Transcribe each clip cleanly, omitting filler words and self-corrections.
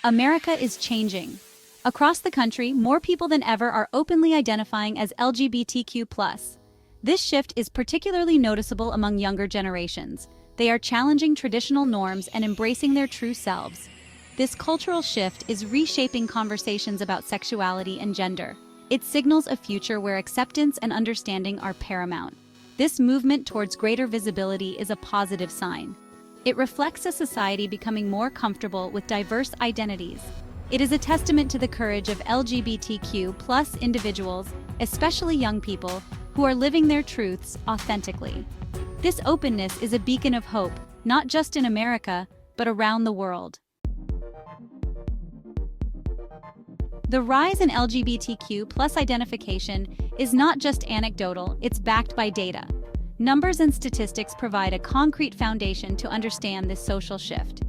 America is changing. Across the country, more people than ever are openly identifying as LGBTQ+. This shift is particularly noticeable among younger generations. They are challenging traditional norms and embracing their true selves. This cultural shift is reshaping conversations about sexuality and gender. It signals a future where acceptance and understanding are paramount. This movement towards greater visibility is a positive sign. It reflects a society becoming more comfortable with diverse identities. It is a testament to the courage of LGBTQ+ individuals, especially young people, who are living their truths authentically. This openness is a beacon of hope, not just in America, but around the world. The rise in LGBTQ+ identification is not just anecdotal, it's backed by data. Numbers and statistics provide a concrete foundation to understand this social shift.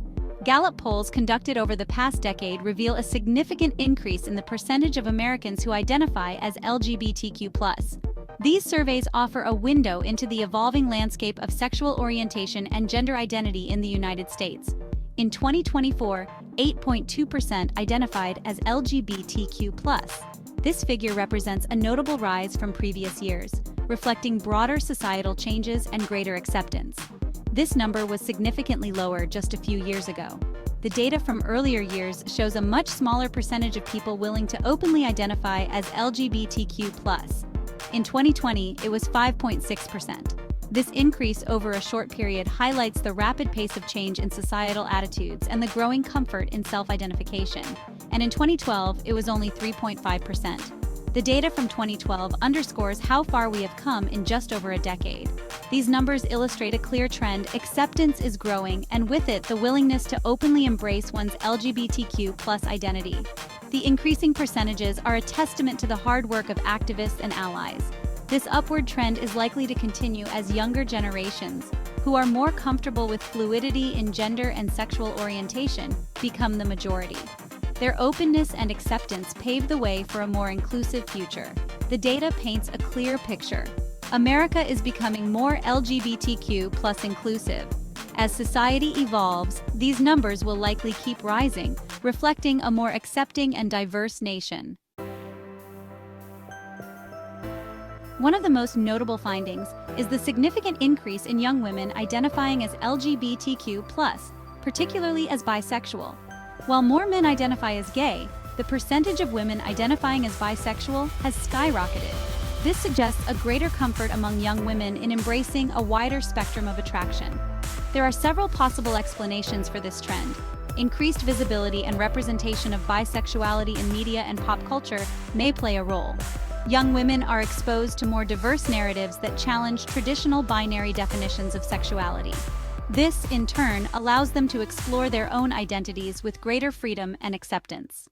Gallup polls conducted over the past decade reveal a significant increase in the percentage of Americans who identify as LGBTQ+. These surveys offer a window into the evolving landscape of sexual orientation and gender identity in the United States. In 2024, 8.2% identified as LGBTQ+. This figure represents a notable rise from previous years, reflecting broader societal changes and greater acceptance. This number was significantly lower just a few years ago. The data from earlier years shows a much smaller percentage of people willing to openly identify as LGBTQ+. In 2020, it was 5.6%. This increase over a short period highlights the rapid pace of change in societal attitudes and the growing comfort in self-identification. And in 2012, it was only 3.5%. The data from 2012 underscores how far we have come in just over a decade. These numbers illustrate a clear trend: acceptance is growing, and with it, the willingness to openly embrace one's LGBTQ+ identity. The increasing percentages are a testament to the hard work of activists and allies. This upward trend is likely to continue as younger generations, who are more comfortable with fluidity in gender and sexual orientation, become the majority. Their openness and acceptance pave the way for a more inclusive future. The data paints a clear picture. America is becoming more LGBTQ+ inclusive. As society evolves, these numbers will likely keep rising, reflecting a more accepting and diverse nation. One of the most notable findings is the significant increase in young women identifying as LGBTQ+, particularly as bisexual. While more men identify as gay, the percentage of women identifying as bisexual has skyrocketed. This suggests a greater comfort among young women in embracing a wider spectrum of attraction. There are several possible explanations for this trend. Increased visibility and representation of bisexuality in media and pop culture may play a role. Young women are exposed to more diverse narratives that challenge traditional binary definitions of sexuality. This, in turn, allows them to explore their own identities with greater freedom and acceptance.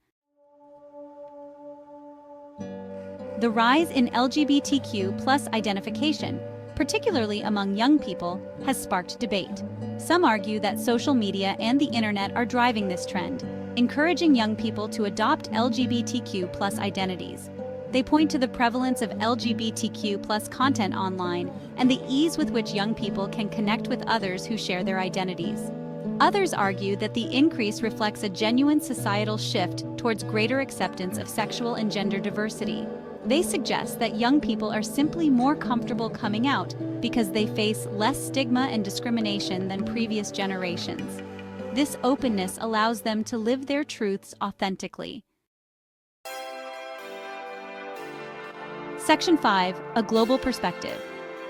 The rise in LGBTQ+ identification, particularly among young people, has sparked debate. Some argue that social media and the internet are driving this trend, encouraging young people to adopt LGBTQ+ identities. They point to the prevalence of LGBTQ+ content online and the ease with which young people can connect with others who share their identities. Others argue that the increase reflects a genuine societal shift towards greater acceptance of sexual and gender diversity. They suggest that young people are simply more comfortable coming out because they face less stigma and discrimination than previous generations. This openness allows them to live their truths authentically. Section 5. A global perspective.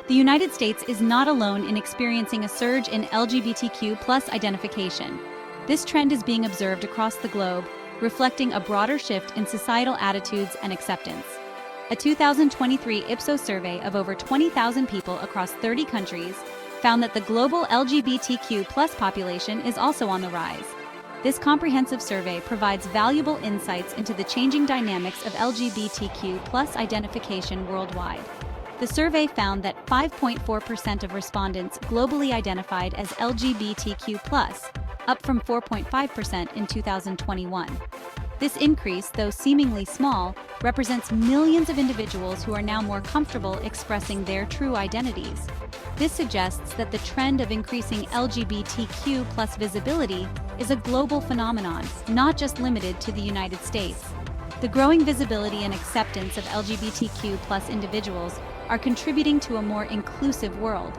The United States is not alone in experiencing a surge in LGBTQ+ identification. This trend is being observed across the globe, reflecting a broader shift in societal attitudes and acceptance. A 2023 Ipsos survey of over 20,000 people across 30 countries found that the global LGBTQ+ population is also on the rise. This comprehensive survey provides valuable insights into the changing dynamics of LGBTQ+ identification worldwide. The survey found that 5.4% of respondents globally identified as LGBTQ+, up from 4.5% in 2021. This increase, though seemingly small, represents millions of individuals who are now more comfortable expressing their true identities. This suggests that the trend of increasing LGBTQ+ visibility is a global phenomenon, not just limited to the United States. The growing visibility and acceptance of LGBTQ+ individuals are contributing to a more inclusive world.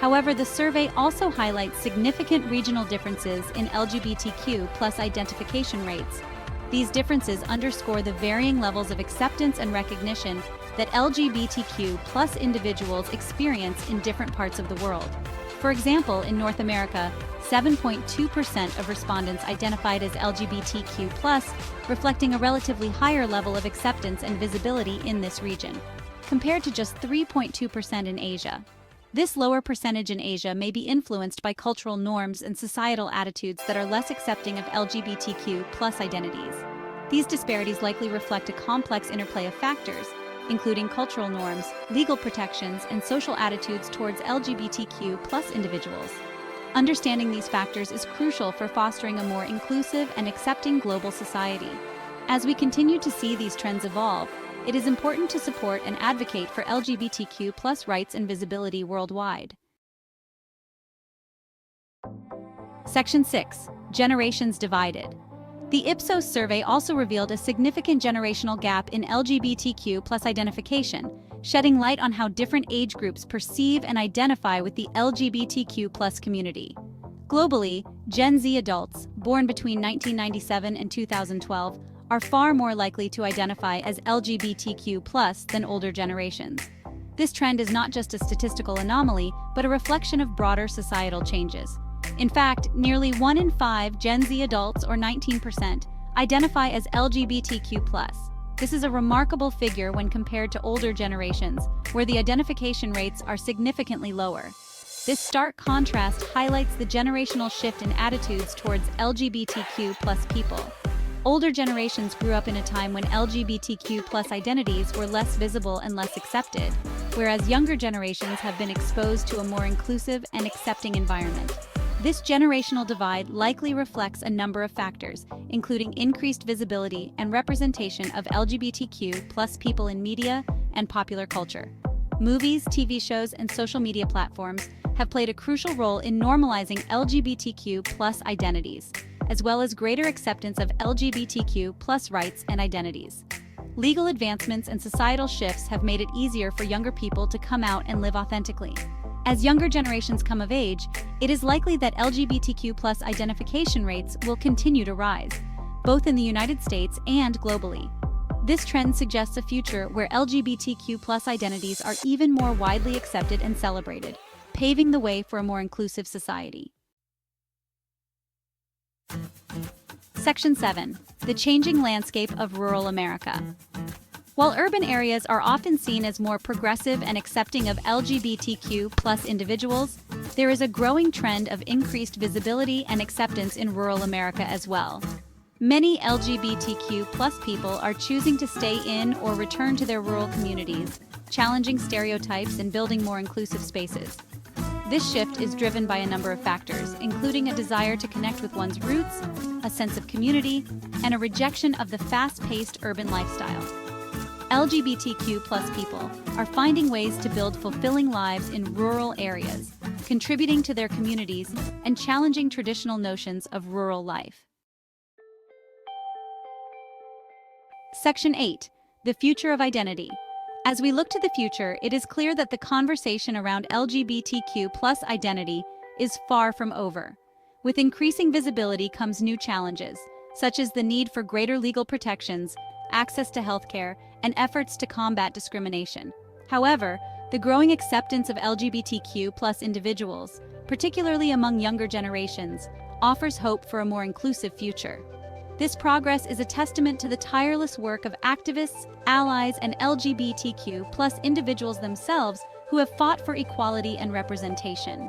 However, the survey also highlights significant regional differences in LGBTQ+ identification rates. These differences underscore the varying levels of acceptance and recognition that LGBTQ+ individuals experience in different parts of the world. For example, in North America, 7.2% of respondents identified as LGBTQ+, reflecting a relatively higher level of acceptance and visibility in this region, compared to just 3.2% in Asia. This lower percentage in Asia may be influenced by cultural norms and societal attitudes that are less accepting of LGBTQ+ identities. These disparities likely reflect a complex interplay of factors, including cultural norms, legal protections, and social attitudes towards LGBTQ+ individuals. Understanding these factors is crucial for fostering a more inclusive and accepting global society. As we continue to see these trends evolve, it is important to support and advocate for LGBTQ+ rights and visibility worldwide. Section 6. Generations divided. The Ipsos survey also revealed a significant generational gap in LGBTQ+ identification, shedding light on how different age groups perceive and identify with the LGBTQ+ community. Globally, Gen Z adults, born between 1997 and 2012, are far more likely to identify as LGBTQ+ than older generations. This trend is not just a statistical anomaly, but a reflection of broader societal changes. In fact, nearly 1 in 5 Gen Z adults, or 19%, identify as LGBTQ+. This is a remarkable figure when compared to older generations, where the identification rates are significantly lower. This stark contrast highlights the generational shift in attitudes towards LGBTQ+ people. Older generations grew up in a time when LGBTQ+ identities were less visible and less accepted, whereas younger generations have been exposed to a more inclusive and accepting environment. This generational divide likely reflects a number of factors, including increased visibility and representation of LGBTQ+ people in media and popular culture. Movies, TV shows, and social media platforms have played a crucial role in normalizing LGBTQ+ identities, as well as greater acceptance of LGBTQ+ rights and identities. Legal advancements and societal shifts have made it easier for younger people to come out and live authentically. As younger generations come of age, it is likely that LGBTQ+ identification rates will continue to rise, both in the United States and globally. This trend suggests a future where LGBTQ+ identities are even more widely accepted and celebrated, paving the way for a more inclusive society. Section 7. The changing landscape of rural America. While urban areas are often seen as more progressive and accepting of LGBTQ+ individuals, there is a growing trend of increased visibility and acceptance in rural America as well. Many LGBTQ+ people are choosing to stay in or return to their rural communities, challenging stereotypes and building more inclusive spaces. This shift is driven by a number of factors, including a desire to connect with one's roots, a sense of community, and a rejection of the fast-paced urban lifestyle. LGBTQ+ people are finding ways to build fulfilling lives in rural areas, contributing to their communities and challenging traditional notions of rural life. Section 8. The future of identity. As we look to the future, it is clear that the conversation around LGBTQ+ identity is far from over. With increasing visibility comes new challenges, such as the need for greater legal protections, access to healthcare, and efforts to combat discrimination. However, the growing acceptance of LGBTQ+ individuals, particularly among younger generations, offers hope for a more inclusive future. This progress is a testament to the tireless work of activists, allies, and LGBTQ+ individuals themselves who have fought for equality and representation.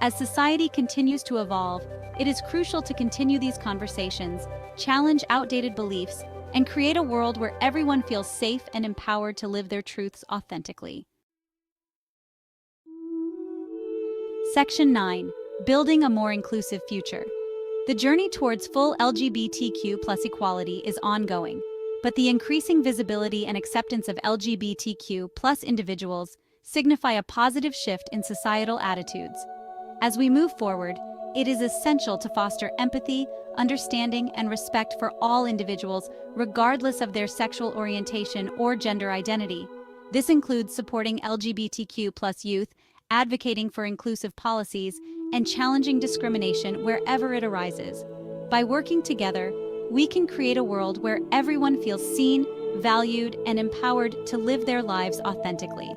As society continues to evolve, it is crucial to continue these conversations, challenge outdated beliefs, and create a world where everyone feels safe and empowered to live their truths authentically. Section 9. Building a more inclusive future. The journey towards full LGBTQ+ equality is ongoing, but the increasing visibility and acceptance of LGBTQ+ individuals signify a positive shift in societal attitudes. As we move forward, It is essential to foster empathy, understanding, and respect for all individuals, regardless of their sexual orientation or gender identity. This includes supporting LGBTQ+ youth, advocating for inclusive policies, and challenging discrimination wherever it arises. By working together, we can create a world where everyone feels seen, valued, and empowered to live their lives authentically.